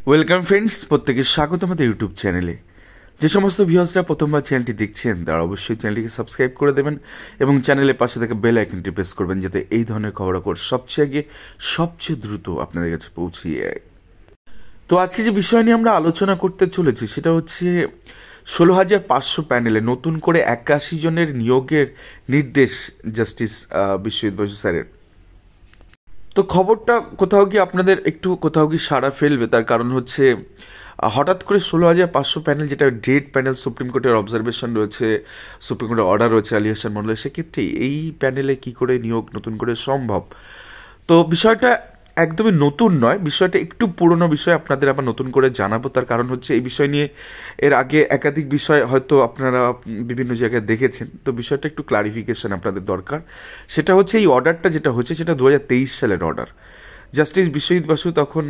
Welcome friends, প্রত্যেকে স্বাগত আমাদের ইউটিউব চ্যানেলে। যে সমস্ত ভিউয়ার্সরা প্রথমবার চ্যানেলটি দেখছেন তারা অবশ্যই চ্যানেলটিকে সাবস্ক্রাইব করে দেবেন এবং চ্যানেলের পাশে থাকা বেল আইকনটি প্রেস করবেন যাতে এই ধরনের খবরাখবর সবচেয়ে আগে সবচেয়ে দ্রুত আপনাদের কাছে পৌঁছিয়ে যায়। তো আজকে যে বিষয় নিয়ে আমরা আলোচনা করতে চলেছি সেটা হচ্ছে 16,500 প্যানেলে নতুন করে 81 জনের নিয়োগের নির্দেশ জাস্টিস বিশ্বজিৎ বসু স্যারের। তো খবরটা কোথাও গিয়ে আপনাদের একটু কোথাও গিয়ে সাড়া ফেলবে, তার কারণ হচ্ছে হঠাৎ করে 16,500 প্যানেল, যেটা ডেট প্যানেল, সুপ্রিম কোর্টের অবজারভেশন রয়েছে, সুপ্রিম কোর্টের অর্ডার রয়েছে আলী হাসান মন্ডলের, সেক্ষেত্রে এই প্যানেলে কি করে নিয়োগ নতুন করে সম্ভব? তো বিষয়টা একদমই নতুন নয়, বিষয়টা একটু পুরনো বিষয়, আপনাদের আবার নতুন করে জানাবো। তার কারণ হচ্ছে এই বিষয় নিয়ে এর আগে একাধিক বিষয় হয়তো আপনারা বিভিন্ন জায়গায় দেখেছেন, তো বিষয়টা একটু ক্লারিফিকেশন আপনাদের দরকার। সেটা হচ্ছে এই অর্ডারটা যেটা হচ্ছে সেটা 2023 সালের অর্ডার। জাস্টিস বিশ্বজিৎ বসু তখন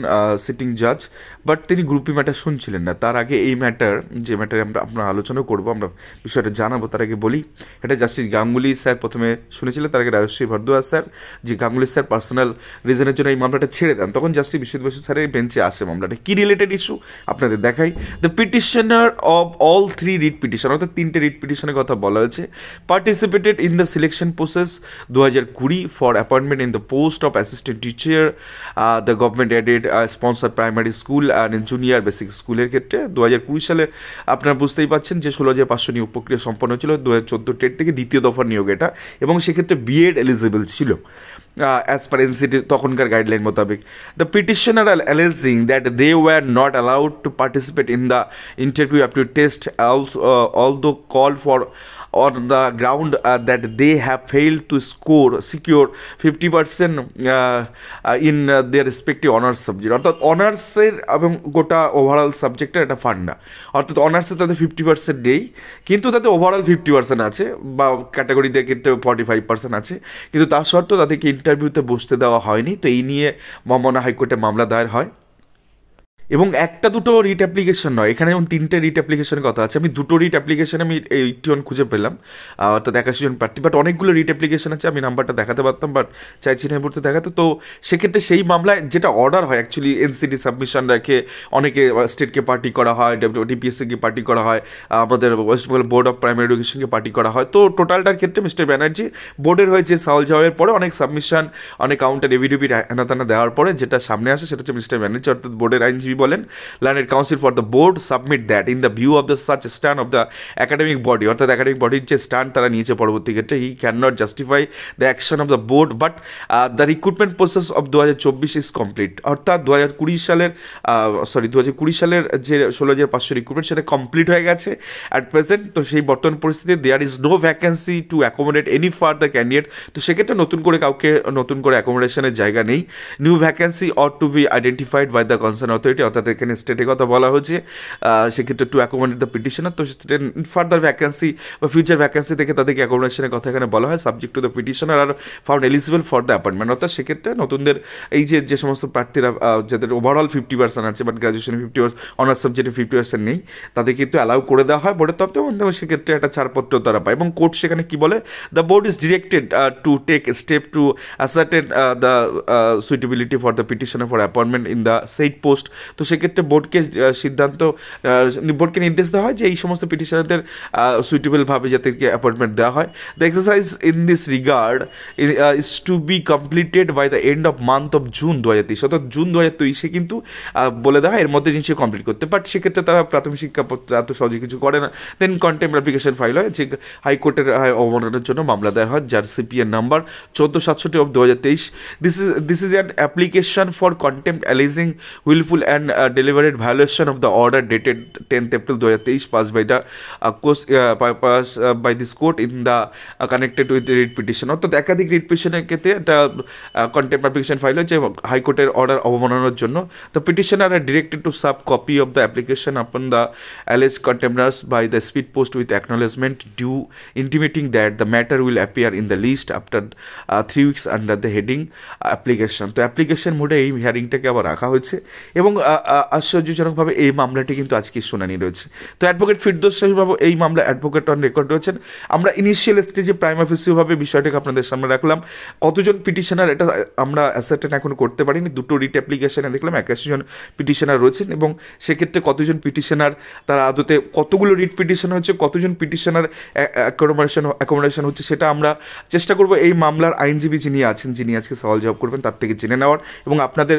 সিটিং জাজ, বাট তিনি গ্রুপি ম্যাটার শুনছিলেন না। তার আগে এই ম্যাটার, যে ম্যাটারে আমরা আলোচনা করবো, আমরা বিষয়টা জানাবো, তার আগে বলি এটা জাস্টিস গাঙ্গুলি স্যার প্রথমে শুনেছিলেন, তার আগে রাজশ্রী ভরদ্বাজ স্যার, যে গাঙ্গুলি স্যার পার্সোনাল রিজনের জন্য এই মামলাটা ছেড়ে দেন, তখন জাস্টিস বিশ্বজিৎ বসু স্যারের বেঞ্চে আসে মামলাটা। কি রিলেটেড ইস্যু আপনাদের দেখাই। The petitioner of all 3 writ petition, অর্থাৎ 3টে রিট পিটিশনের কথা বলা হয়েছে, participated in the selection process 2020 for appointment in the post of assistant teacher the government aided sponsor primary school and junior basic স্কুলের ক্ষেত্রে 2020 সালে আপনারা বুঝতেই পাচ্ছেন যে 16,500 নিয়োগ প্রক্রিয়া সম্পন্ন হয়েছিল 2014 টেট থেকে, দ্বিতীয় দফার নিয়োগ এটা, এবং সেক্ষেত্রে বিএড এলিজিবল ছিল অ্যাজ পার এনসিটি তখনকার গাইডলাইন মোতাবেক। The petitioner are alleging that they were not allowed to participate in the interview aptitude test although call for on the ground that they have failed to secure 50% in their respective honors subject, অর্থাৎ অনার্সের এবং গোটা overall সাবজেক্টের একটা fund না, অর্থাৎ অনার্সে তাদের 50% নেই, কিন্তু তাদের ওভারঅল 50% আছে, বা ক্যাটাগরিতে ক্ষেত্রে 45% আছে, কিন্তু তার সত্ত্বেও তাদেরকে ইন্টারভিউতে বসতে দেওয়া হয়নি। তো এই নিয়ে মামনা হাইকোর্টে মামলা দায়ের হয়, এবং একটা দুটো রিট অ্যাপ্লিকেশন নয়, এখানে যেমন 3টে রিট অ্যাপ্লিকেশনের কথা আছে, আমি 2টো রিট অ্যাপ্লিকেশন আমি 81 খুঁজে পেলাম, অর্থাৎ 81 জন প্রার্থী, বাট অনেকগুলো রিট অ্যাপ্লিকেশন আছে, আমি নাম্বারটা দেখাতে পারতাম, বাট চাইছি না মুহূর্তে দেখাতে। তো সেক্ষেত্রে সেই মামলায় যেটা অর্ডার হয়, অ্যাকচুয়ালি এনসিটি সাবমিশন রেখে অনেকে স্টেটকে পার্টি করা হয়, ডিপিএসসিকে পার্টি করা হয়, আমাদের West Bengal board of primary এডুকেশনকে পার্টি করা হয়। তো টোটালটার ক্ষেত্রে মিস্টার ব্যানার্জি বোর্ডের হয়ে যে সওয়াল জবাবের পরে অনেক সাবমিশন, অনেক কাউন্টার এভিডেভিট হেনাতানা দেওয়ার পরে যেটা সামনে আসে সেটা হচ্ছে মিস্টার ব্যানার্জি অর্থাৎ বোর্ডের আইনজীবী বলেন, Learned Council for the board submit that in the view of the such stand of the academic body, অর্থাৎ একাডেমিক বডির যে স্ট্যান্ড তারা নিয়েছে পরবর্তী ক্ষেত্রে, he cannot justify the action of the board but the recruitment process of 2024 is complete, অর্থাৎ 2020 সালের যে 16,500 রিক্রুটমেন্ট সেটা কমপ্লিট হয়ে গেছে অ্যাট প্রেজেন্ট। তো সেই বর্তমান পরিস্থিতিতে there is no vacancy to accommodate any further candidate, তো সেক্ষেত্রে নতুন করে কাউকে নতুন করে অ্যাকোমোডেশনের জায়গা নেই। New vacancy or to be identified by the concern authority, অর্থাৎ এখানে স্টেটের কথা বলা হয়েছে, সেক্ষেত্রে টু অ্যাকোমোডেট দ্য পিটিশনার, তো ফার্দার ভ্যাকেন্সি বা ফিউচার ভ্যাকেন্সি থেকে তাদেরকে অ্যাকোমোডেশনের কথা এখানে বলা হয়, subject to the petitioner are found eligible for the appointment, অর্থাৎ সেক্ষেত্রে নতুনদের এই যে সমস্ত প্রার্থীরা যাদের ওভারঅল 50% আছে বাট গ্র্যাজুয়েশনে 50%, অনার্স সাবজেক্টে 50% নেই, তাদের কিন্তু অ্যালাউ করে দেওয়া হয় বোর্ডের তরফ থেকে, এবং সেক্ষেত্রে একটা ছাড়পত্র তারা পায়। এবং কোর্ট সেখানে কি বলে, the board is directed to take step to ascertain the suitability for the petitioner for appointment in the said post, তো সেক্ষেত্রে বোর্ডকে বোর্ডকে নির্দেশ দেওয়া হয় যে এই সমস্ত পিটিশনারদের সুইটেবলভাবে যাদেরকে অ্যাপয়েন্টমেন্ট দেওয়া হয়। The exercise in this regard is to be completed by the end of month of June 2023, অর্থাৎ জুন 2023 কিন্তু বলে দেওয়া হয় এর মধ্যে জিনিসকে কমপ্লিট করতে, বাট সেক্ষেত্রে তারা প্রাথমিক শিক্ষাপত্র এত সহজে কিছু করে না। দেন কন্টেম্প অ্যাপ্লিকেশন ফাইল হয়, যে হাইকোর্টের অবমাননার জন্য মামলা দায়ের হয়, যার সিপিএর number 1467 of 2023। This is an application for contempt alleging wilful and deliberate violation of the order dated 10th April 2023 passed by this court in the connected with the writ petition, অর্থাৎ একাধিক রিট পিটিশনের ক্ষেত্রে একটা contempt application file হয়েছে হাইকোর্টের order অবমাননার জন্য। The petitioner are directed to sub copy of the application upon the alleged contemners by the speed post with acknowledgement due intimating that the matter will appear in the list after 3 weeks under the heading application। তো application মোডে এই হিয়ারিংটাকে আবার রাখা হয়েছে, এবং আশ্চর্যজনকভাবে এই মামলাটি কিন্তু আজকে শুনানি রয়েছে। তো অ্যাডভোকেট ফিরদৌস শাহী বাবু এই মামলা অ্যাডভোকেট অন রেকর্ড রয়েছেন। আমরা ইনিশিয়াল স্টেজে প্রাইমা ফেসিভাবে বিষয়টাকে আপনাদের সামনে রাখলাম। কতজন পিটিশনার এটা আমরা অ্যাসার্টেন এখনো করতে পারিনি। দুটো রিট অ্যাপ্লিকেশনে দেখলাম 81 জন পিটিশনার রয়েছেন, এবং সেক্ষেত্রে কতজন পিটিশনার তারা আদতে কতগুলো রিট পিটিশন হচ্ছে, কতজন পিটিশনার অ্যাকোমোডেশন হচ্ছে, সেটা আমরা চেষ্টা করবো এই মামলার আইনজীবী যিনি আছেন, যিনি আজকে সওয়াল জবাব করবেন, তার থেকে জেনে নেওয়ার, এবং আপনাদের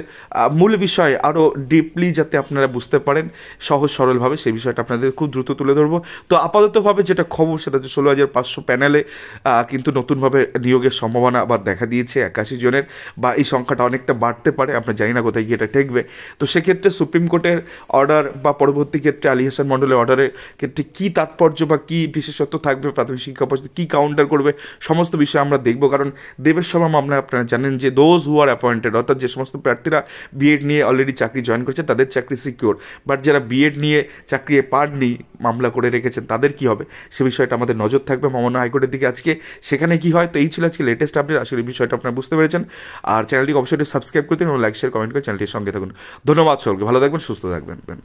মূল বিষয় আরও ডিপলি যাতে আপনারা বুঝতে পারেন সহজ সরলভাবে, সেই বিষয়টা আপনাদের খুব দ্রুত তুলে ধরবো। তো আপাততভাবে যেটা খবর সেটা হচ্ছে 16,500 প্যানেলে কিন্তু নতুনভাবে নিয়োগের সম্ভাবনা আবার দেখা দিয়েছে 81 জনের, বা এই সংখ্যাটা অনেকটা বাড়তে পারে, আমরা জানি না কোথায় গিয়ে এটা ঠেকবে। তো সেক্ষেত্রে সুপ্রিম কোর্টের অর্ডার বা পরবর্তী ক্ষেত্রে আলী হাসান মণ্ডলের অর্ডারের ক্ষেত্রে কী তাৎপর্য বা কী বিশেষত্ব থাকবে, প্রাথমিক শিক্ষা পরিষদ কী কাউন্টার করবে, সমস্ত বিষয় আমরা দেখবো। কারণ দেবের সভা মামলায় আপনারা জানেন যে দোজ হু আর অ্যাপয়েন্টেড, অর্থাৎ যে সমস্ত প্রার্থীরা বিএড নিয়ে অলরেডি চাকরি জয়েন করেছে তাদের চাকরি সিকিউর, বাট যারা বিএড নিয়ে চাকরি পাননি, মামলা করে রেখেছেন, তাদের কি হবে সে বিষয়টা আমাদের নজর থাকবে মহামান্য হাইকোর্টের দিকে আজকে, সেখানে কি হয়। তো এই ছিল আজকে লেটেস্ট আপডেট। আসলে এই বিষয়টা আপনারা বুঝতে পেরেছেন। আর চ্যানেলটিকে অবশ্যই সাবস্ক্রাইব করতে এবং লাইক শেয়ার কমেন্ট করে চ্যানেলটির সঙ্গে থাকুন। ধন্যবাদ সকলকে, ভালো থাকবেন, সুস্থ থাকবেন।